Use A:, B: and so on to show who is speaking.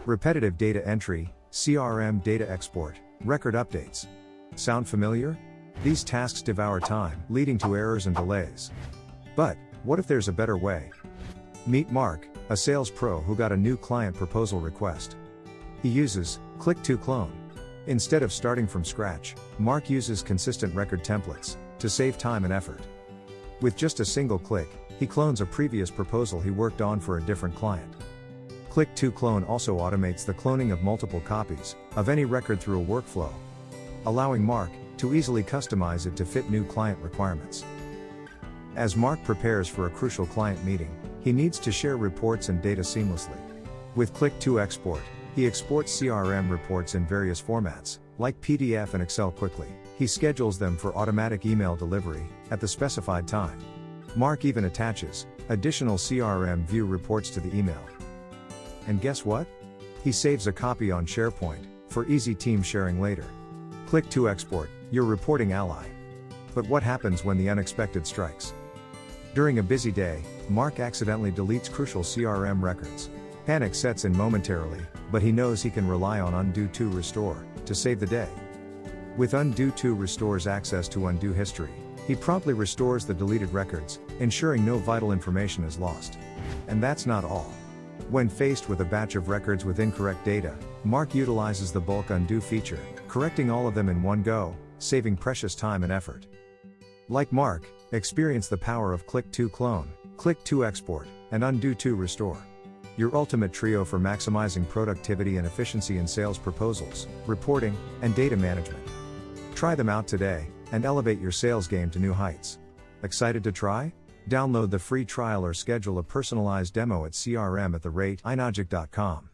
A: Repetitive data entry, CRM data export, record updates. Sound familiar? These tasks devour time, leading to errors and delays. But what if there's a better way? Meet Mark, a sales pro who got a new client proposal request. He uses Click to Clone. Instead of starting from scratch, Mark uses consistent record templates to save time and effort. With just a single click, he clones a previous proposal he worked on for a different client. Click to Clone also automates the cloning of multiple copies of any record through a workflow, allowing Mark to easily customize it to fit new client requirements. As Mark prepares for a crucial client meeting, he needs to share reports and data seamlessly. With Click to Export, he exports CRM reports in various formats, like PDF and Excel quickly. He schedules them for automatic email delivery at the specified time. Mark even attaches additional CRM view reports to the email. And guess what? He saves a copy on SharePoint for easy team sharing later. Click to Export, your reporting ally. But what happens when the unexpected strikes? During a busy day, Mark accidentally deletes crucial CRM records. Panic sets in momentarily, but he knows he can rely on Undo to Restore to save the day. With Undo to Restore's access to undo history, he promptly restores the deleted records, ensuring no vital information is lost. And that's not all. When faced with a batch of records with incorrect data, Mark utilizes the bulk undo feature, correcting all of them in one go, saving precious time and effort. Like Mark, experience the power of Click to Clone, Click to Export, and Undo to Restore. Your ultimate trio for maximizing productivity and efficiency in sales proposals, reporting, and data management. Try them out today, and elevate your sales game to new heights. Excited to try? Download the free trial or schedule a personalized demo at crm@inagic.com.